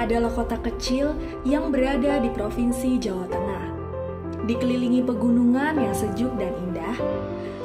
adalah kota kecil yang berada di Provinsi Jawa Tengah. Dikelilingi pegunungan yang sejuk dan indah,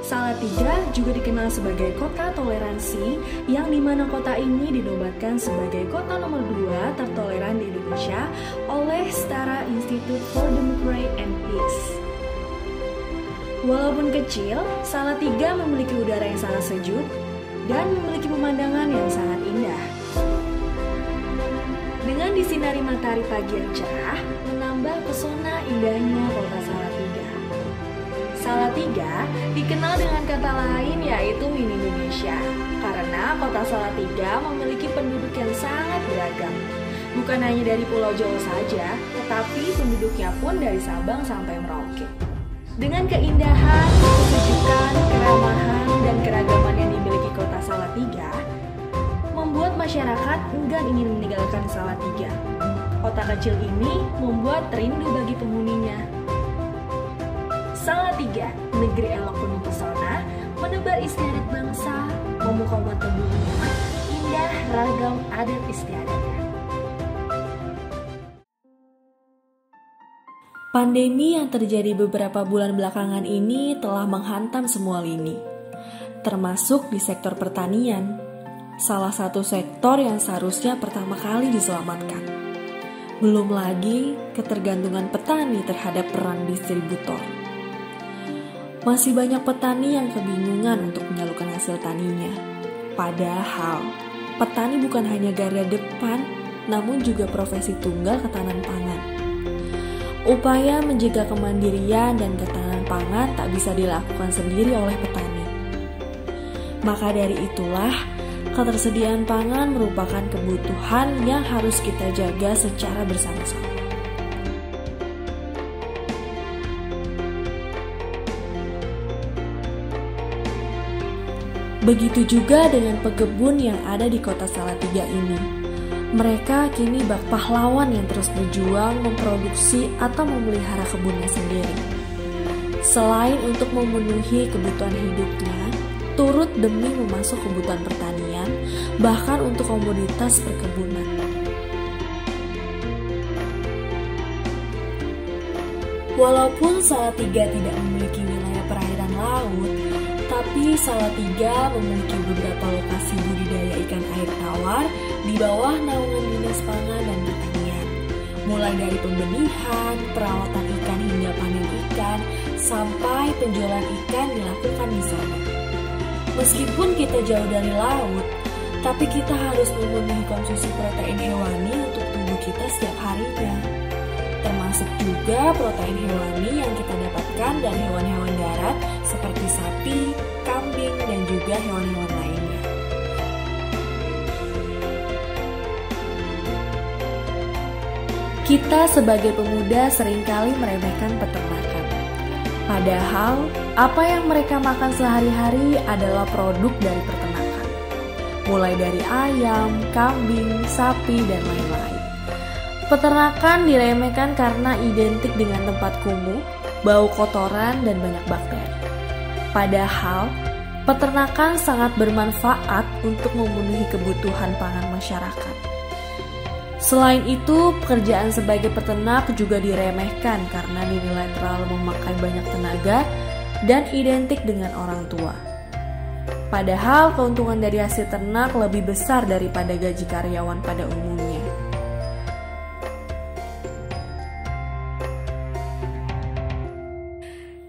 Salatiga juga dikenal sebagai kota toleransi, yang dimana kota ini dinobatkan sebagai kota nomor 2 tertoleran di Indonesia oleh Setara Institute for Democracy and Peace. Walaupun kecil, Salatiga memiliki udara yang sangat sejuk dan memiliki pemandangan yang sangat indah. Dengan disinari matahari pagi yang cerah, menambah pesona indahnya kota Salatiga. Salatiga dikenal dengan kata lain yaitu mini Indonesia, karena kota Salatiga memiliki penduduk yang sangat beragam. Bukan hanya dari Pulau Jawa saja, tetapi penduduknya pun dari Sabang sampai Merauke. Dengan keindahan, kesejukan, keramahan, dan keragaman yang dimiliki kota Salatiga, membuat masyarakat enggan ingin meninggalkan Salatiga. Kota kecil ini membuat rindu bagi penghuninya. Salatiga, negeri elok penuh pesona, menebar istiadat bangsa, memukau mata dunia, indah ragam adat istiadatnya. Pandemi yang terjadi beberapa bulan belakangan ini telah menghantam semua lini, termasuk di sektor pertanian, salah satu sektor yang seharusnya pertama kali diselamatkan. Belum lagi ketergantungan petani terhadap peran distributor. Masih banyak petani yang kebingungan untuk menyalurkan hasil taninya. Padahal, petani bukan hanya garda depan, namun juga profesi tunggal ketahanan pangan. Upaya menjaga kemandirian dan ketahanan pangan tak bisa dilakukan sendiri oleh petani. Maka dari itulah, ketersediaan pangan merupakan kebutuhan yang harus kita jaga secara bersama-sama. Begitu juga dengan pekebun yang ada di kota Salatiga ini. Mereka kini bak pahlawan yang terus berjuang memproduksi atau memelihara kebunnya sendiri. Selain untuk memenuhi kebutuhan hidupnya, turut demi memasuk kebutuhan pertanian, bahkan untuk komoditas perkebunan. Walaupun Salatiga tidak memiliki wilayah perairan laut, tapi Salatiga memiliki beberapa lokasi budidaya ikan air tawar di bawah naungan Dinas Pangan dan Pertanian. Mulai dari pembenihan, perawatan ikan hingga panen ikan, sampai penjualan ikan dilakukan di sana. Meskipun kita jauh dari laut, tapi kita harus memenuhi konsumsi protein hewani untuk tubuh kita setiap harinya. Termasuk juga protein hewani yang kita dapatkan dari hewan-hewan darat seperti sapi, kambing, dan juga hewan-hewan lainnya. Kita sebagai pemuda seringkali meremehkan peternakan. Padahal, apa yang mereka makan sehari-hari adalah produk dari peternakan. Mulai dari ayam, kambing, sapi, dan lain-lain. Peternakan diremehkan karena identik dengan tempat kumuh, bau kotoran, dan banyak bakteri. Padahal, peternakan sangat bermanfaat untuk memenuhi kebutuhan pangan masyarakat. Selain itu, pekerjaan sebagai peternak juga diremehkan karena dinilai terlalu memakai banyak tenaga dan identik dengan orang tua. Padahal, keuntungan dari hasil ternak lebih besar daripada gaji karyawan pada umumnya.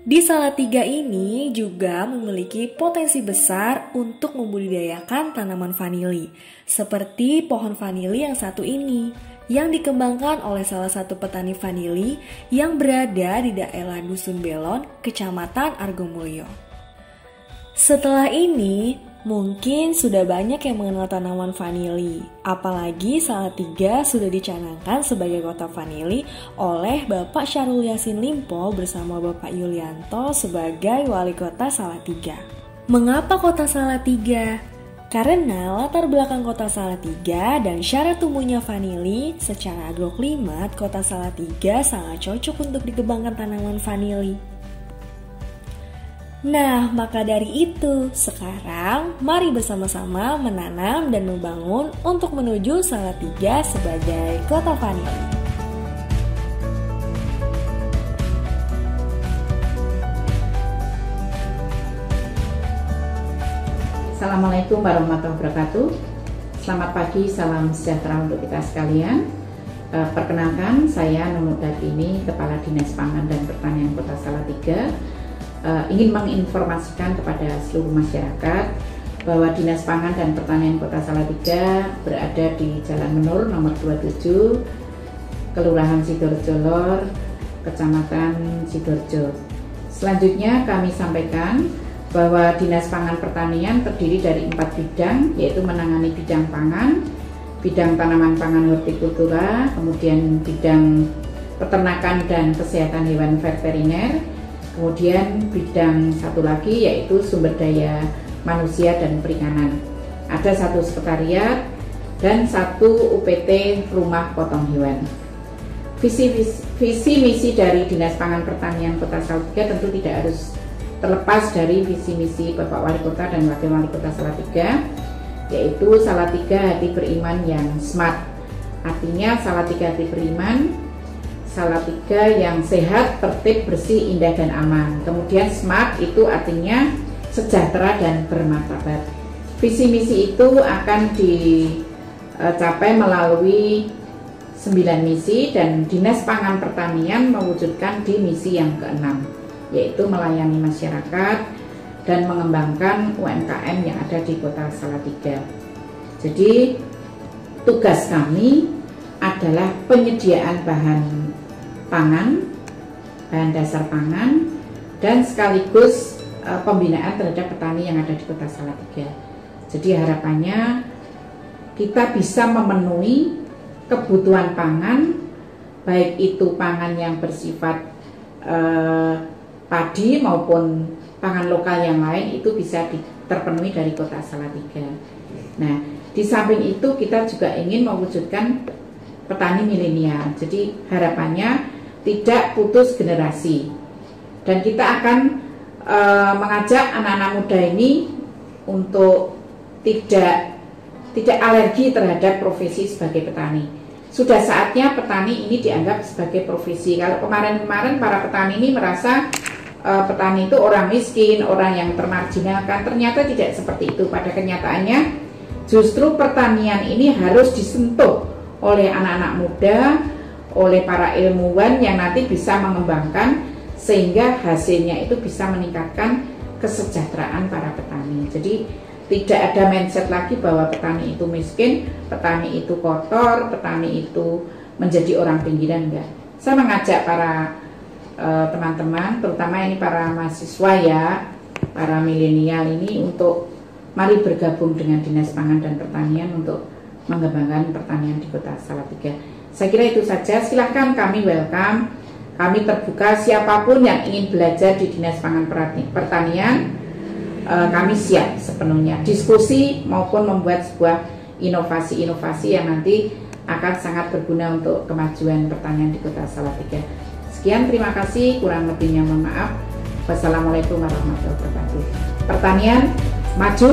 Di Salatiga ini juga memiliki potensi besar untuk membudidayakan tanaman vanili, seperti pohon vanili yang satu ini, yang dikembangkan oleh salah satu petani vanili yang berada di daerah Dusun Belon, Kecamatan Argomulyo. Setelah ini, mungkin sudah banyak yang mengenal tanaman vanili, apalagi Salatiga sudah dicanangkan sebagai kota vanili oleh Bapak Syahrul Yassin Limpo bersama Bapak Yulianto sebagai wali kota Salatiga. Mengapa kota Salatiga? Karena latar belakang kota Salatiga dan syarat tumbuhnya vanili, secara agroklimat kota Salatiga sangat cocok untuk dikembangkan tanaman vanili. Nah, maka dari itu, sekarang mari bersama-sama menanam dan membangun untuk menuju Salatiga sebagai kota family. Assalamualaikum warahmatullahi wabarakatuh. Selamat pagi, salam sejahtera untuk kita sekalian. Perkenalkan, saya Nunuk Dartini, Kepala Dinas Pangan dan Pertanian Kota Salatiga. Ingin menginformasikan kepada seluruh masyarakat bahwa Dinas Pangan dan Pertanian Kota Salatiga berada di Jalan Menur nomor 27, Kelurahan Sidoarjo Lor, Kecamatan Sidoarjo. Selanjutnya kami sampaikan bahwa Dinas Pangan Pertanian terdiri dari 4 bidang, yaitu menangani bidang pangan, bidang tanaman pangan hortikultura, kemudian bidang peternakan dan kesehatan hewan veteriner, kemudian bidang satu lagi yaitu sumber daya manusia dan perikanan. Ada 1 sekretariat dan 1 UPT rumah potong hewan. Visi misi dari Dinas Pangan Pertanian Kota Salatiga tentu tidak harus terlepas dari visi misi Bapak Wali Kota dan Wakil Wali Kota Salatiga, yaitu Salatiga hati beriman yang smart. Artinya Salatiga hati beriman, Salatiga yang sehat, tertib, bersih, indah, dan aman. Kemudian smart itu artinya sejahtera dan bermartabat. Visi misi itu akan dicapai melalui 9 misi, dan Dinas Pangan Pertanian mewujudkan di misi yang ke-6, yaitu melayani masyarakat dan mengembangkan UMKM yang ada di Kota Salatiga. Jadi tugas kami adalah penyediaan bahan pangan, bahan dasar pangan, dan sekaligus pembinaan terhadap petani yang ada di Kota Salatiga. Jadi harapannya kita bisa memenuhi kebutuhan pangan, baik itu pangan yang bersifat padi maupun pangan lokal yang lain, itu bisa terpenuhi dari Kota Salatiga. Nah, di samping itu kita juga ingin mewujudkan petani milenial. Jadi harapannya tidak putus generasi, dan kita akan mengajak anak-anak muda ini untuk tidak alergi terhadap profesi sebagai petani. Sudah saatnya petani ini dianggap sebagai profesi. Kalau kemarin-kemarin para petani ini merasa petani itu orang miskin, orang yang termarginalkan, ternyata tidak seperti itu. Pada kenyataannya justru pertanian ini harus disentuh oleh anak-anak muda, oleh para ilmuwan yang nanti bisa mengembangkan sehingga hasilnya itu bisa meningkatkan kesejahteraan para petani. Jadi tidak ada mindset lagi bahwa petani itu miskin, petani itu kotor, petani itu menjadi orang pinggiran, enggak. Saya mengajak para teman-teman, terutama ini para mahasiswa ya, para milenial ini, untuk mari bergabung dengan Dinas Pangan dan Pertanian untuk mengembangkan pertanian di Kota Salatiga. Saya kira itu saja. Silahkan, kami welcome, kami terbuka siapapun yang ingin belajar di Dinas Pangan Pertanian. Kami siap sepenuhnya diskusi maupun membuat sebuah inovasi-inovasi yang nanti akan sangat berguna untuk kemajuan pertanian di Kota Salatiga. Sekian, terima kasih, kurang lebihnya mohon maaf. Wassalamualaikum warahmatullahi wabarakatuh. Pertanian maju,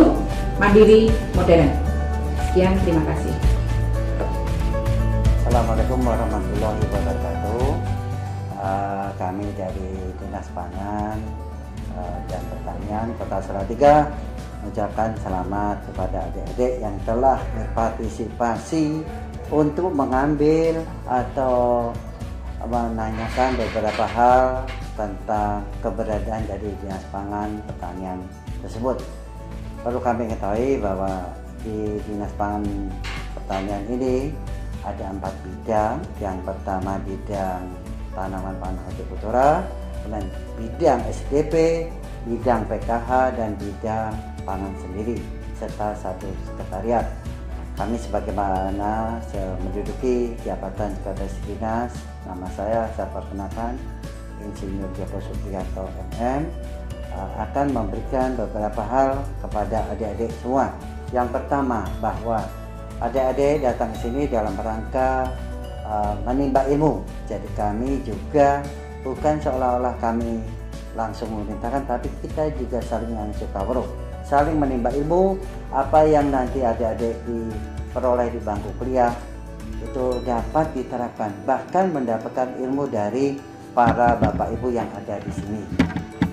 mandiri, modern. Sekian, terima kasih. Assalamualaikum warahmatullahi wabarakatuh. Kami dari Dinas Pangan dan Pertanian Kota Salatiga mengucapkan selamat kepada adik-adik yang telah berpartisipasi untuk mengambil atau menanyakan beberapa hal tentang keberadaan dari Dinas Pangan Pertanian tersebut. Perlu kami ketahui bahwa di Dinas Pangan Pertanian ini ada 4 bidang. Yang pertama bidang tanaman pangan hortikultura, kemudian bidang SDP, bidang PKH, dan bidang pangan sendiri, serta 1 sekretariat. Kami sebagaimana menduduki jabatan sekretaris dinas, nama saya perkenalkan Insinyur Joko Supriyanto MM, akan memberikan beberapa hal kepada adik-adik semua. Yang pertama, bahwa adik-adik datang ke sini dalam rangka menimba ilmu. Jadi kami juga bukan seolah-olah kami langsung memerintahkan, tapi kita juga saling ansukawro, saling menimba ilmu. Apa yang nanti adik-adik diperoleh di bangku kuliah itu dapat diterapkan, bahkan mendapatkan ilmu dari para bapak ibu yang ada di sini.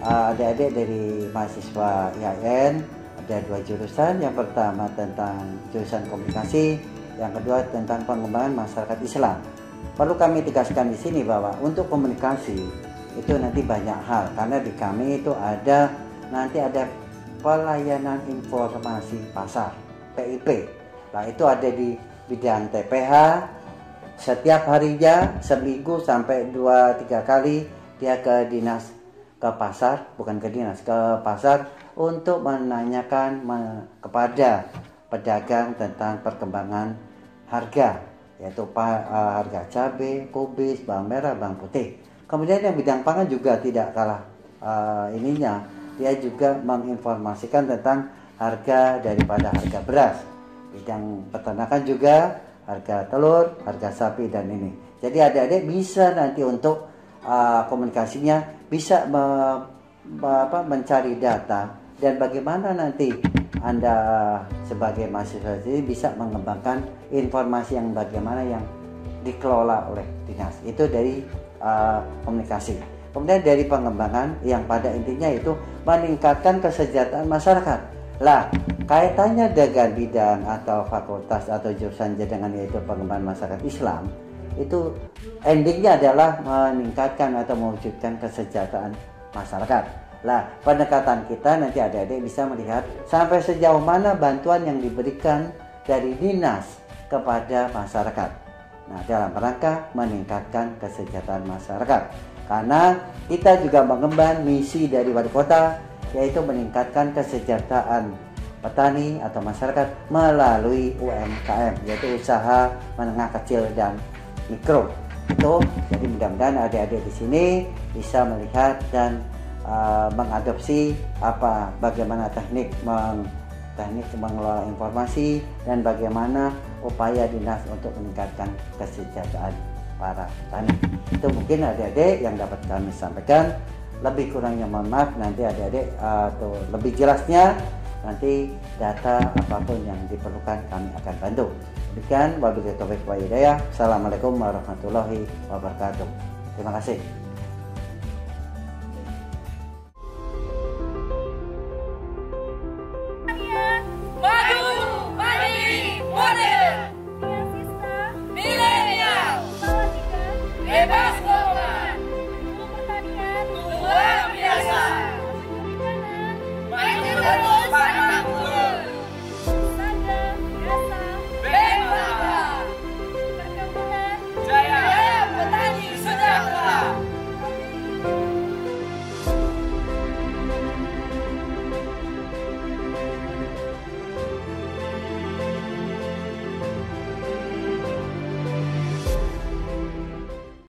Adik-adik dari mahasiswa IAIN ada 2 jurusan. Yang pertama tentang jurusan komunikasi, yang kedua tentang pengembangan masyarakat Islam. Perlu kami tegaskan di sini bahwa untuk komunikasi itu nanti banyak hal, karena di kami itu nanti ada pelayanan informasi pasar PIP. Nah, itu ada di bidang TPH. Setiap harinya seminggu sampai 2-3 kali dia ke dinas, ke pasar, bukan ke dinas, ke pasar untuk menanyakan kepada pedagang tentang perkembangan harga, yaitu harga cabai, kubis, bawang merah, bawang putih. Kemudian yang bidang pangan juga tidak kalah dia juga menginformasikan tentang harga daripada harga beras. Bidang peternakan juga harga telur, harga sapi dan ini. Jadi adik-adik bisa nanti untuk komunikasinya bisa mencari data, dan bagaimana nanti Anda sebagai mahasiswa ini bisa mengembangkan informasi yang bagaimana yang dikelola oleh dinas. Itu dari komunikasi. Kemudian dari pengembangan yang pada intinya itu meningkatkan kesejahteraan masyarakat. Lah, kaitannya dengan bidang atau fakultas atau jurusan cadangan yaitu pengembangan masyarakat Islam, itu endingnya adalah meningkatkan atau mewujudkan kesejahteraan masyarakat. Lah, pendekatan kita nanti adik-adik bisa melihat sampai sejauh mana bantuan yang diberikan dari dinas kepada masyarakat. Nah, dalam rangka meningkatkan kesejahteraan masyarakat. Karena kita juga mengemban misi dari wali kota, yaitu meningkatkan kesejahteraan petani atau masyarakat melalui UMKM, yaitu usaha menengah kecil dan mikro. Itu jadi mudah-mudahan adik-adik di sini bisa melihat dan mengadopsi bagaimana teknik mengelola informasi dan bagaimana upaya dinas untuk meningkatkan kesejahteraan para petani. Itu mungkin adik-adik yang dapat kami sampaikan. Lebih kurangnya mohon maaf, nanti adik-adik atau lebih jelasnya nanti data apapun yang diperlukan kami akan bantu. Demikian, wabillahi taufiq wal hidayah. Assalamualaikum warahmatullahi wabarakatuh. Terima kasih.